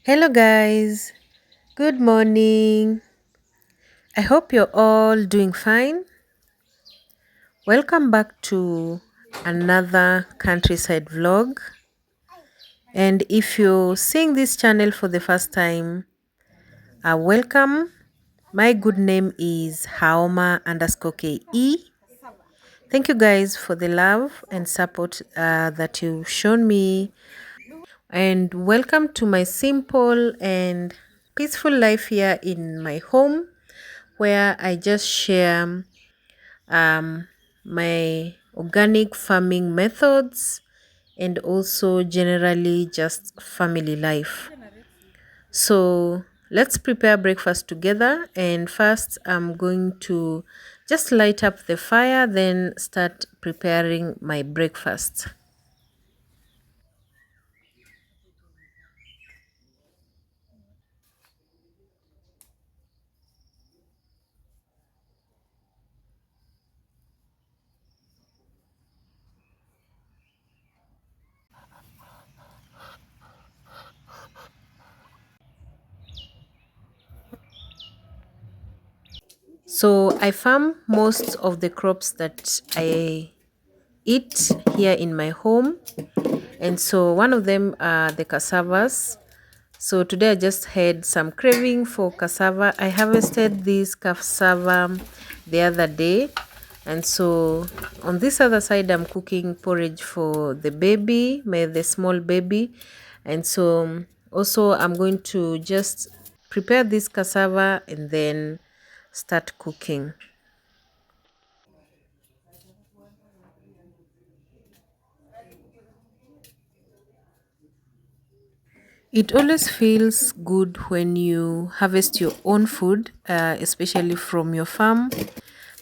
Hello, guys. Good morning. I hope you're all doing fine. Welcome back to another countryside vlog. And if you're seeing this channel for the first time, welcome. My good name is Haoma underscore KE. Thank you guys for the love and support that you've shown me. And welcome to my simple and peaceful life here in my home, where I just share um, my organic farming methods and also generally just family life. So let's prepare breakfast together. And first, I'm going to just light up the fire, then start preparing my breakfast. So I farm most of the crops that I eat here in my home. And so one of them are the cassavas. So today I just had some craving for cassava. I harvested this cassava the other day. And so on this other side, I'm cooking porridge for the baby, the small baby. And so also I'm going to just prepare this cassava and then start cooking. It always feels good when you harvest your own food, especially from your farm,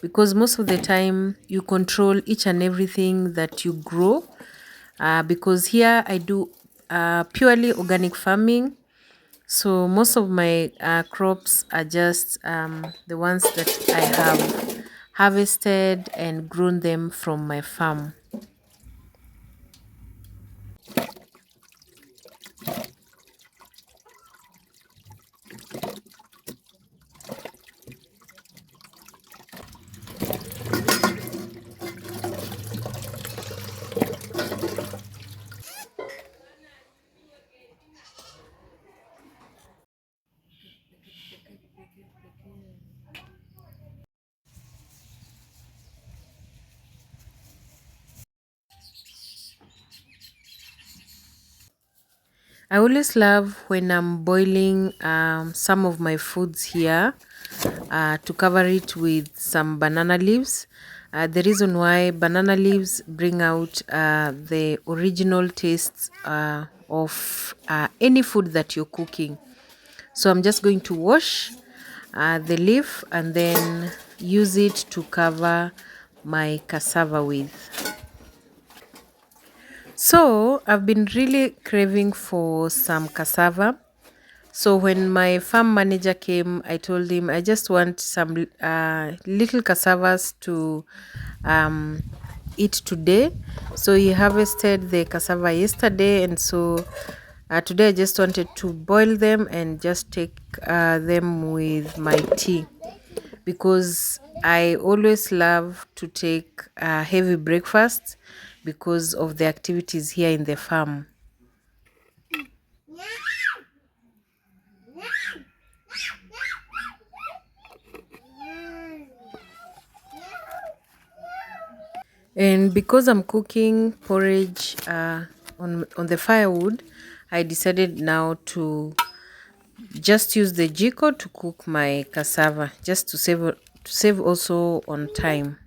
because most of the time you control each and everything that you grow. Because here I do purely organic farming, so most of my crops are just the ones that I have harvested and grown them from my farm. I always love when I'm boiling some of my foods here to cover it with some banana leaves. The reason why banana leaves bring out the original tastes of any food that you're cooking. So I'm just going to wash the leaf and then use it to cover my cassava with. So I've been really craving for some cassava. So when my farm manager came, I told him I just want some little cassavas to eat today. So he harvested the cassava yesterday, and so today I just wanted to boil them and just take them with my tea, because I always love to take heavy breakfasts because of the activities here in the farm. And because I'm cooking porridge on the firewood, I decided now to just use the jiko to cook my cassava, just to save also on time.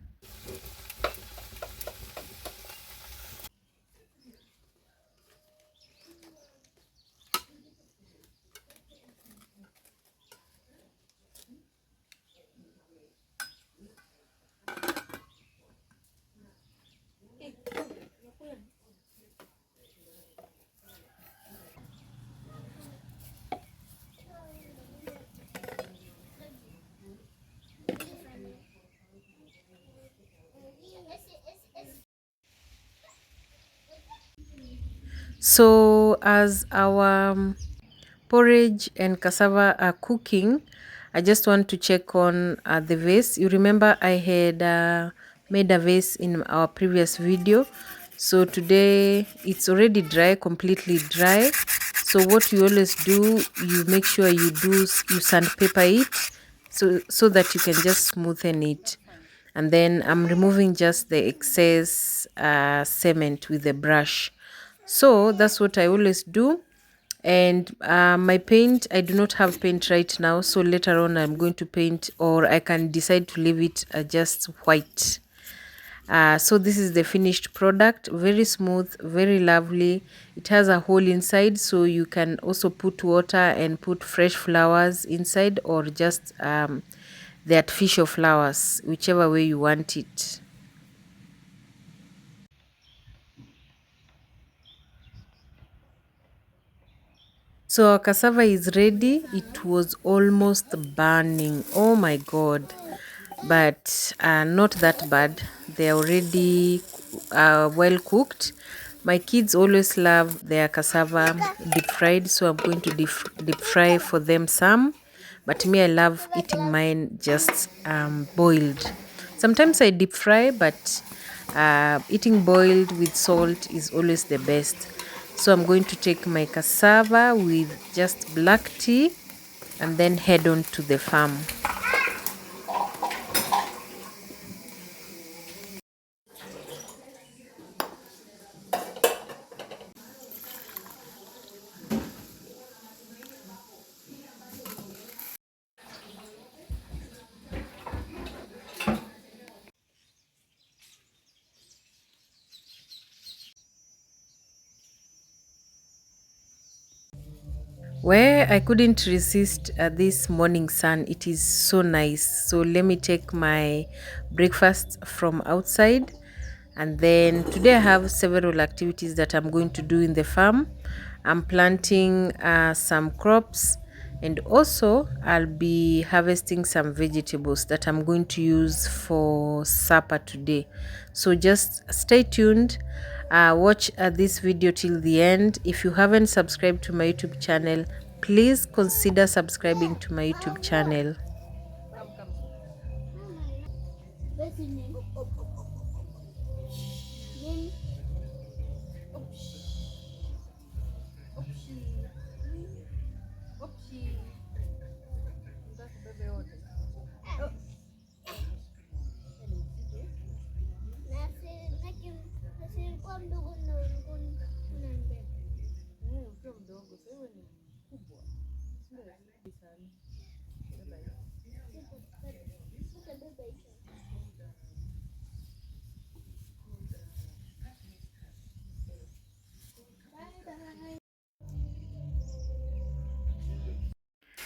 So as our porridge and cassava are cooking, I just want to check on the vase. You remember I had made a vase in our previous video. So today it's already dry, completely dry. So what you always do, you make sure you sandpaper it so that you can just smoothen it. And then I'm removing just the excess cement with a brush. So that's what I always do. And my paint, I do not have paint right now, so later on I'm going to paint, or I can decide to leave it just white. So this is the finished product, very smooth, very lovely. It has a hole inside, so you can also put water and put fresh flowers inside, or just the artificial flowers, whichever way you want it. So our cassava is ready. It was almost burning. Oh my god. But not that bad. They're already well cooked. My kids always love their cassava deep fried, so I'm going to deep fry for them some. But me, I love eating mine just boiled. Sometimes I deep fry, but eating boiled with salt is always the best. So I'm going to take my cassava with just black tea and then head on to the farm. Where I couldn't resist this morning sun, it is so nice. So let me take my breakfast from outside. And then today I have several activities that I'm going to do in the farm. I'm planting some crops, and also I'll be harvesting some vegetables that I'm going to use for supper today. So just stay tuned. Watch this video till the end. If you haven't subscribed to my YouTube channel, please consider subscribing to my YouTube channel.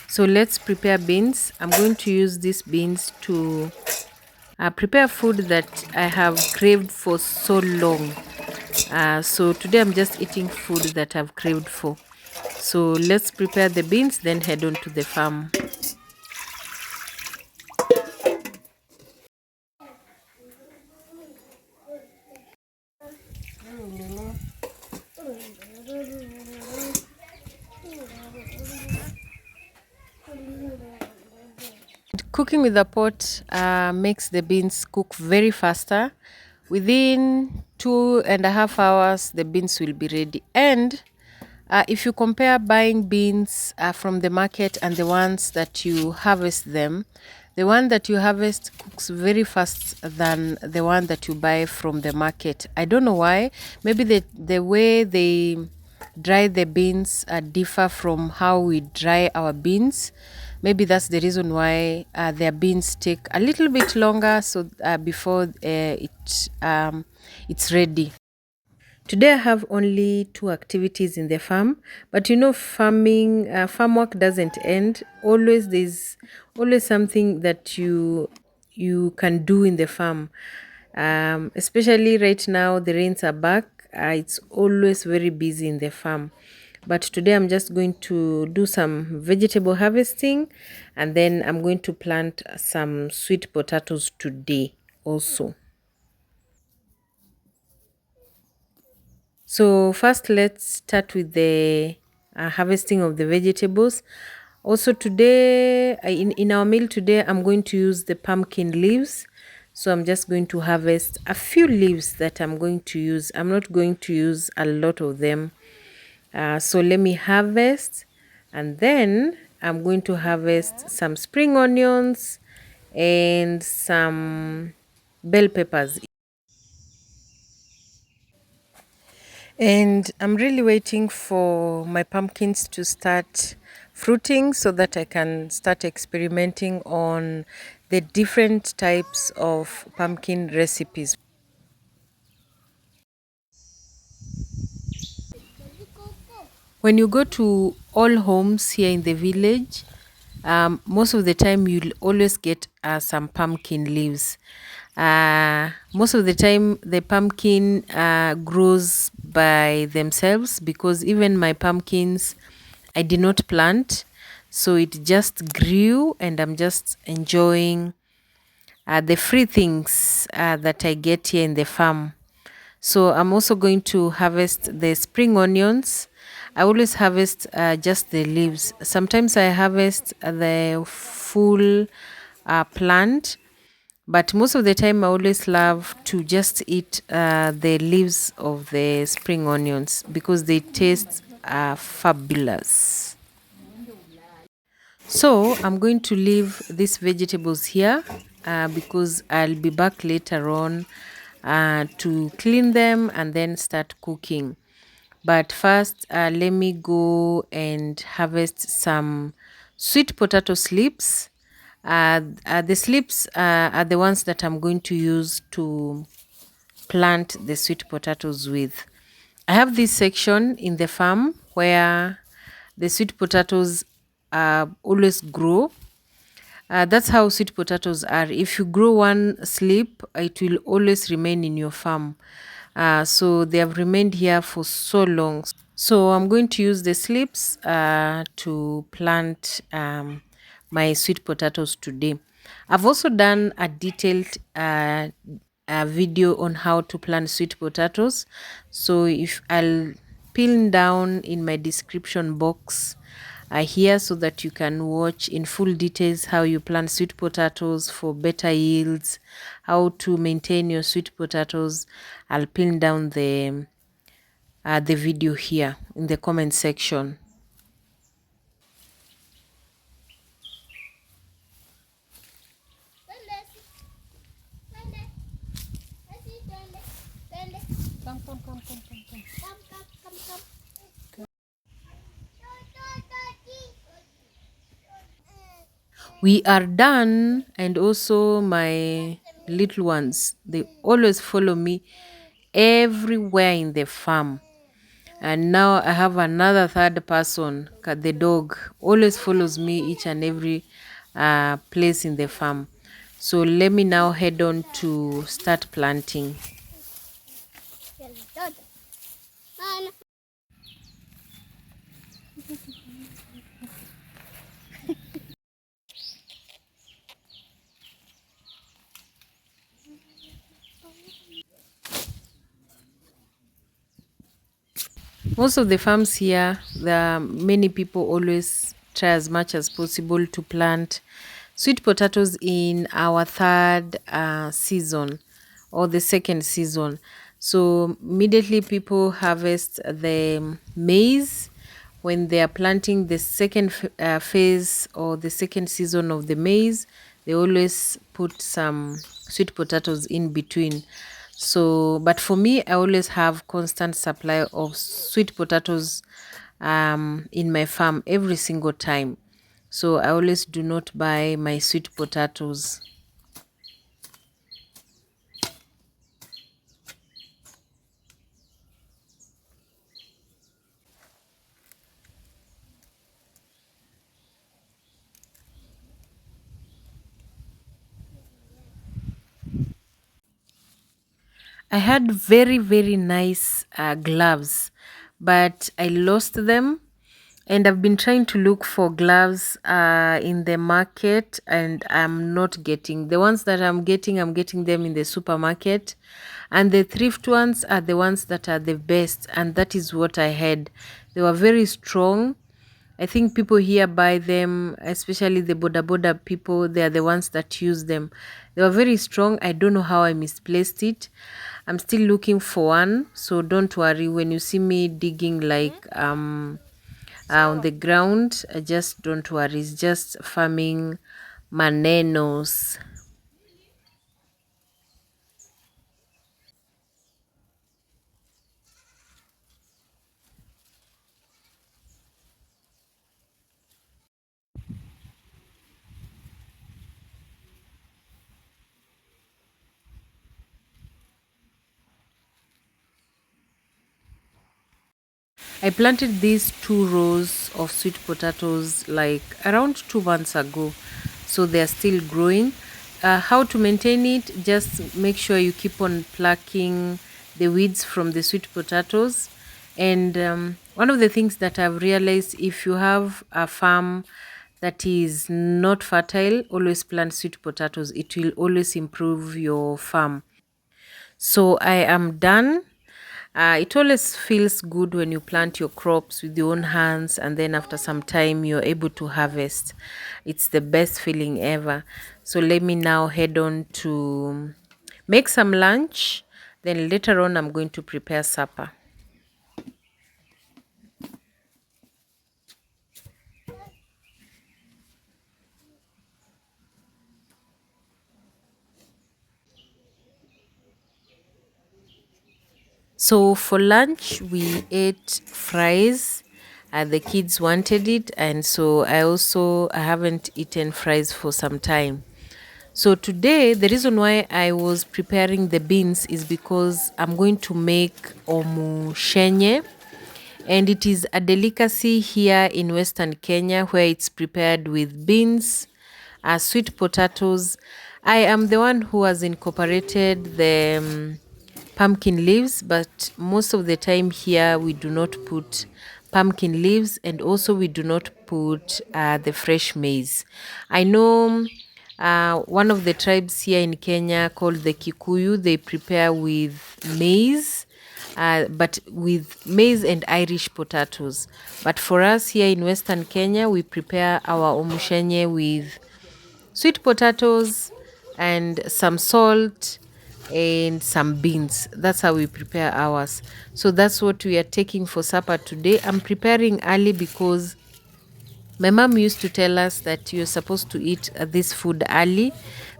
So let's prepare beans. I'm going to use these beans to prepare food that I have craved for so long. So today I'm just eating food that I've craved for. So let's prepare the beans, then head on to the farm. Cooking with a pot makes the beans cook very faster. Within 2.5 hours, the beans will be ready. And if you compare buying beans from the market and the ones that you harvest them, the one that you harvest cooks very fast than the one that you buy from the market. I don't know why. Maybe the way they dry the beans differ from how we dry our beans. Maybe that's the reason why their beans take a little bit longer, so before it's ready. Today I have only two activities in the farm, but you know, farm work doesn't end. Always there's always something that you can do in the farm. Especially right now, the rains are back. It's always very busy in the farm. But today I'm just going to do some vegetable harvesting, and then I'm going to plant some sweet potatoes today also. So first let's start with the harvesting of the vegetables. Also today, in our meal today, I'm going to use the pumpkin leaves. So I'm just going to harvest a few leaves that I'm going to use. I'm not going to use a lot of them. So let me harvest, and then I'm going to harvest some spring onions and some bell peppers. And I'm really waiting for my pumpkins to start fruiting so that I can start experimenting on the different types of pumpkin recipes. When you go to all homes here in the village, most of the time you'll always get some pumpkin leaves. Most of the time the pumpkin grows by themselves, because even my pumpkins I did not plant, so it just grew and I'm just enjoying the free things that I get here in the farm. So I'm also going to harvest the spring onions. I always harvest just the leaves. Sometimes I harvest the full plant, but most of the time I always love to just eat the leaves of the spring onions because they taste fabulous. So I'm going to leave these vegetables here because I'll be back later on to clean them and then start cooking. But first, let me go and harvest some sweet potato slips. The slips are the ones that I'm going to use to plant the sweet potatoes with. I have this section in the farm where the sweet potatoes always grow. That's how sweet potatoes are. If you grow one slip, it will always remain in your farm. So they have remained here for so long. So I'm going to use the slips to plant my sweet potatoes today. I've also done a detailed video on how to plant sweet potatoes. So if I'll pin down in my description box here so that you can watch in full details how you plant sweet potatoes for better yields, how to maintain your sweet potatoes. I'll pin down the video here in the comment section. We are done, and also my little ones, they always follow me everywhere in the farm. And now I have another third person, the dog, always follows me each and every place in the farm. So let me now head on to start planting. Most of the farms here, many people always try as much as possible to plant sweet potatoes in our third season or the second season. So immediately people harvest the maize when they are planting the second phase or the second season of the maize. They always put some sweet potatoes in between. So, but for me, I always have constant supply of sweet potatoes in my farm every single time. So I always do not buy my sweet potatoes. I had very, very nice gloves, but I lost them. And I've been trying to look for gloves in the market, and I'm not getting the ones that I'm getting them in the supermarket, and the thrift ones are the ones that are the best, and that is what I had. They were very strong. I think people here buy them, especially the boda boda people. They are the ones that use them. They were very strong. I don't know how I misplaced it. I'm still looking for one, so don't worry when you see me digging like on the ground. Just don't worry. It's just farming manenos. I planted these 2 rows of sweet potatoes like around 2 months ago, so they are still growing. How to maintain it? Just make sure you keep on plucking the weeds from the sweet potatoes. And one of the things that I've realized, if you have a farm that is not fertile, always plant sweet potatoes. It will always improve your farm. So I am done. It always feels good when you plant your crops with your own hands, and then after some time you're able to harvest. It's the best feeling ever. So let me now head on to make some lunch. Then later on, I'm going to prepare supper. So for lunch, we ate fries. The kids wanted it, and so I haven't eaten fries for some time. So today, the reason why I was preparing the beans is because I'm going to make omushenye, and it is a delicacy here in Western Kenya where it's prepared with beans, sweet potatoes. I am the one who has incorporated the pumpkin leaves, but most of the time here we do not put pumpkin leaves, and also we do not put the fresh maize. I know one of the tribes here in Kenya called the Kikuyu, they prepare with maize, but with maize and Irish potatoes. But for us here in Western Kenya, we prepare our omushenye with sweet potatoes and some salt and some beans. That's how we prepare ours. So that's what we are taking for supper today. I'm preparing early because my mom used to tell us that you're supposed to eat this food early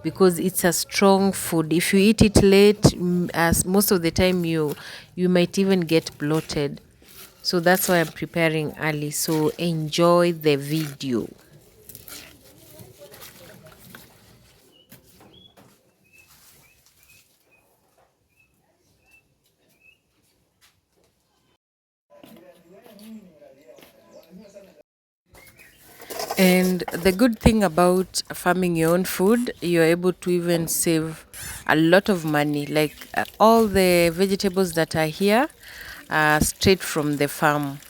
because it's a strong food. If you eat it late, as most of the time you might even get bloated. So that's why I'm preparing early. So enjoy the video. And the good thing about farming your own food, you're able to even save a lot of money. Like all the vegetables that are here are straight from the farm.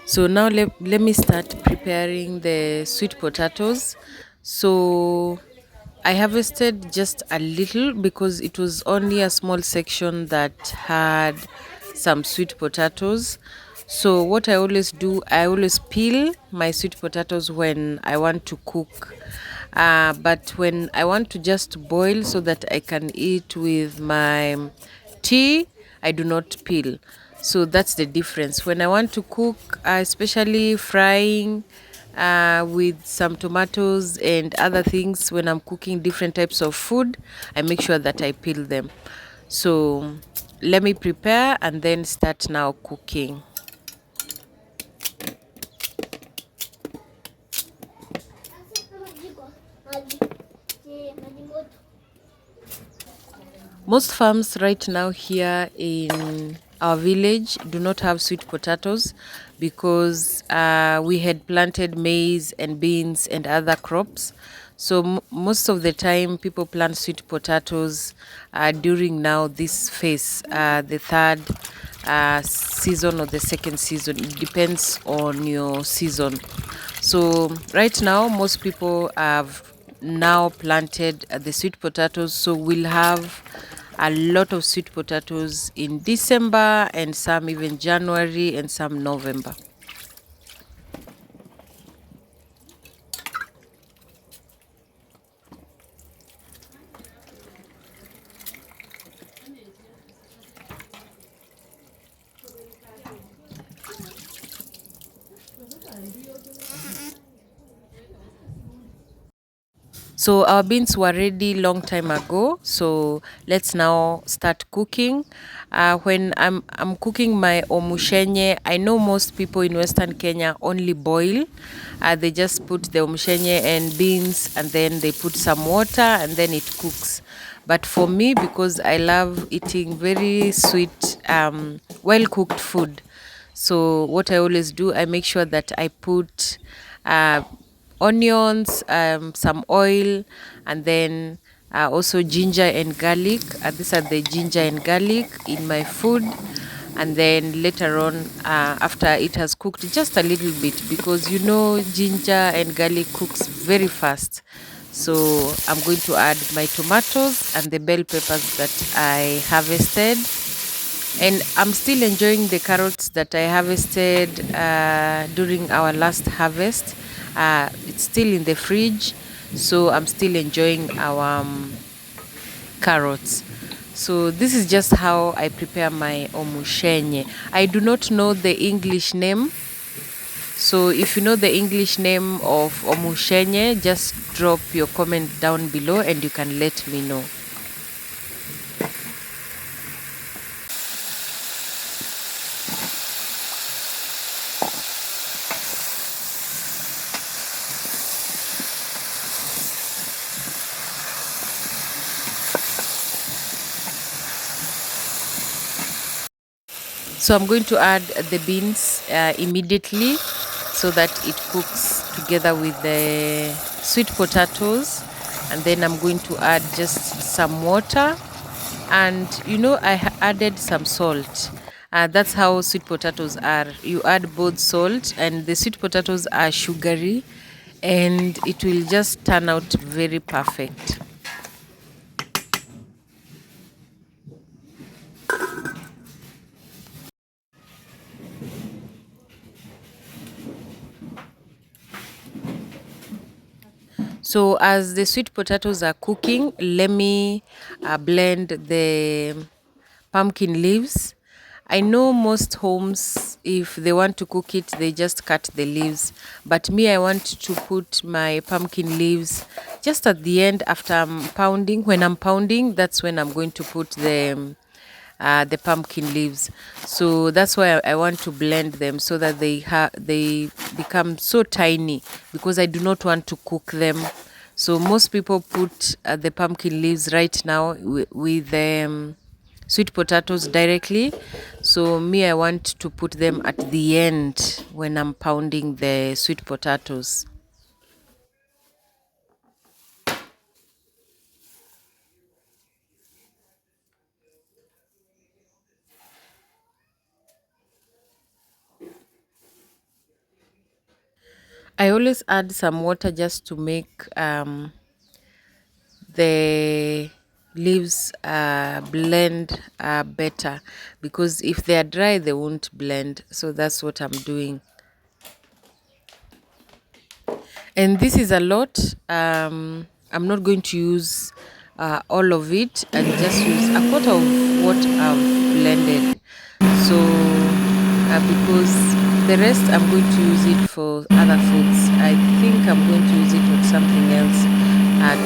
So now let me start preparing the sweet potatoes. So I harvested just a little because it was only a small section that had some sweet potatoes. So what I always do, I always peel my sweet potatoes when I want to cook. But when I want to just boil so that I can eat with my tea, I do not peel. So that's the difference. When I want to cook, especially frying with some tomatoes and other things, when I'm cooking different types of food, I make sure that I peel them. So let me prepare and then start now cooking. Most farms right now here in our village do not have sweet potatoes because we had planted maize and beans and other crops. So most of the time, people plant sweet potatoes during now this phase, the third season or the second season. It depends on your season. So right now, most people have now planted the sweet potatoes. So we'll have a lot of sweet potatoes in December and some even January and some November. So our beans were ready long time ago. So let's now start cooking. When I'm cooking my omushenye, I know most people in Western Kenya only boil. They just put the omushenye and beans and then they put some water and then it cooks. But for me, because I love eating very sweet, well cooked food, so what I always do, I make sure that I put uh, onions, some oil, and then also ginger and garlic. These are the ginger and garlic in my food. And then later on, after it has cooked just a little bit, because you know ginger and garlic cooks very fast. So I'm going to add my tomatoes and the bell peppers that I harvested, and I'm still enjoying the carrots that I harvested during our last harvest. It's still in the fridge, so I'm still enjoying our carrots. So this is just how I prepare my omushenye. I do not know the English name, so if you know the English name of omushenye, just drop your comment down below and you can let me know. So I'm going to add the beans immediately so that it cooks together with the sweet potatoes. And then I'm going to add just some water. And you know, added some salt. That's how sweet potatoes are. You add both salt, and the sweet potatoes are sugary, and it will just turn out very perfect. So as the sweet potatoes are cooking, let me blend the pumpkin leaves. I know most homes, if they want to cook it, they just cut the leaves. But me, I want to put my pumpkin leaves just at the end after I'm pounding. When I'm pounding, that's when I'm going to put the pumpkin leaves. So that's why I want to blend them so that they become so tiny, because I do not want to cook them. So most people put the pumpkin leaves right now with sweet potatoes directly. So me, I want to put them at the end when I'm pounding the sweet potatoes. I always add some water just to make the leaves blend better, because if they are dry they won't blend. So that's what I'm doing, and this is a lot. I'm not going to use all of it. I'll just use a quarter of what I've blended. So because the rest I'm going to use it for other foods. I think I'm going to use it on something else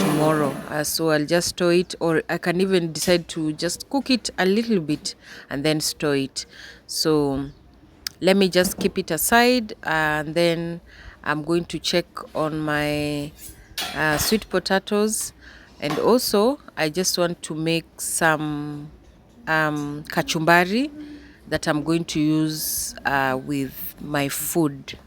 tomorrow. So I'll just store it, or I can even decide to just cook it a little bit and then store it. So let me just keep it aside, and then I'm going to check on my sweet potatoes. And also I just want to make some kachumbari that I'm going to use with my food.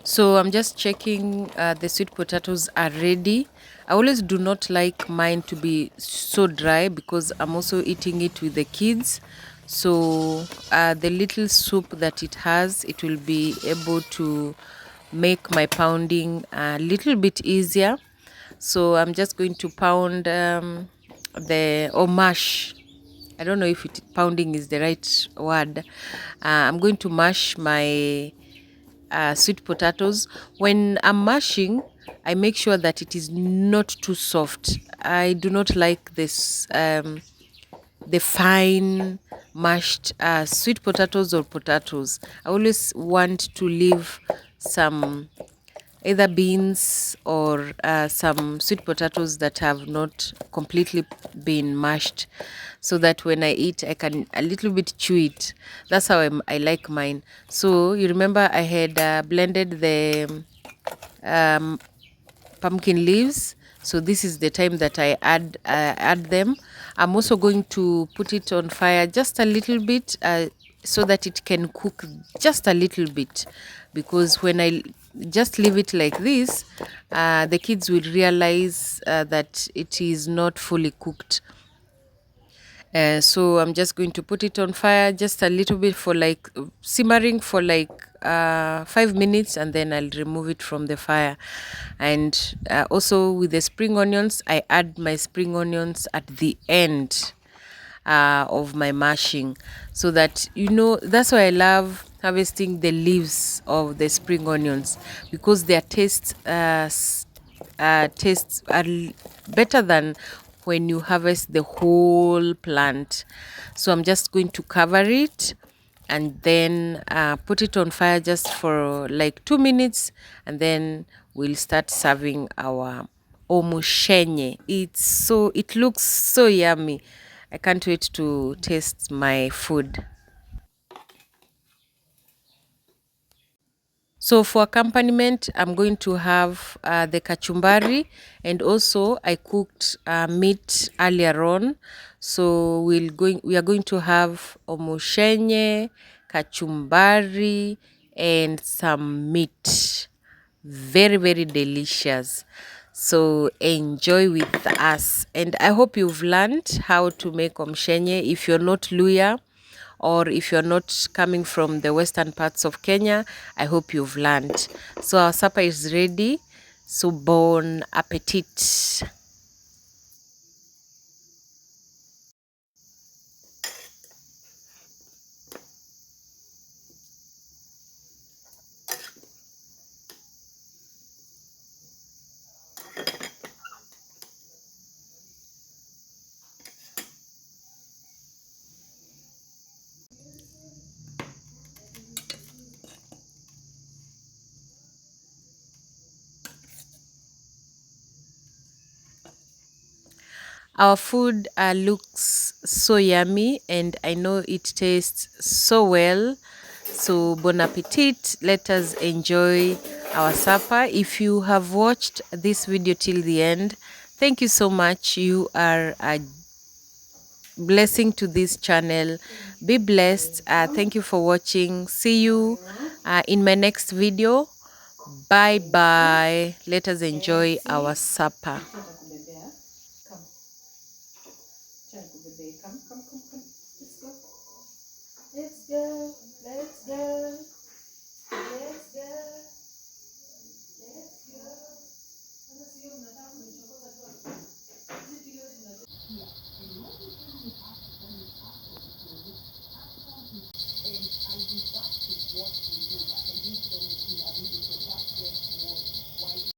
So I'm just checking the sweet potatoes are ready. I always do not like mine to be so dry because I'm also eating it with the kids. So the little soup that it has, it will be able to make my pounding a little bit easier. So I'm just going to pound the or mash. I don't know if pounding is the right word. I'm going to mash my sweet potatoes. When I'm mashing, I make sure that it is not too soft. I do not like this the fine mashed sweet potatoes or potatoes. I always want to leave some either beans or some sweet potatoes that have not completely been mashed, so that when I eat I can a little bit chew it. That's how I like mine. So you remember I had blended the um, pumpkin leaves, so this is the time that I add them. I'm also going to put it on fire just a little bit so that it can cook just a little bit, because when I just leave it like this, the kids will realize that it is not fully cooked. So I'm just going to put it on fire just a little bit for like simmering for like 5 minutes, and then I'll remove it from the fire. And also with the spring onions, I add my spring onions at the end of my mashing, so that that's why I love harvesting the leaves of the spring onions, because their tastes are better than when you harvest the whole plant. So I'm just going to cover it and then put it on fire just for like 2 minutes, and then we'll start serving our omushenye. It looks so yummy. I can't wait to taste my food. So for accompaniment, I'm going to have the kachumbari, and also I cooked meat earlier on. So we are going to have omushenye, kachumbari, and some meat. Very, very delicious. So enjoy with us. And I hope you've learned how to make omushenye. If you're not Luhya, or if you're not coming from the western parts of Kenya, I hope you've learned. So our supper is ready. So bon appetit. Our food looks so yummy, and I know it tastes so well. So bon appetit. Let us enjoy our supper. If you have watched this video till the end, thank you so much. You are a blessing to this channel. Be blessed. Thank you for watching. See you in my next video. Bye bye. Let us enjoy our supper.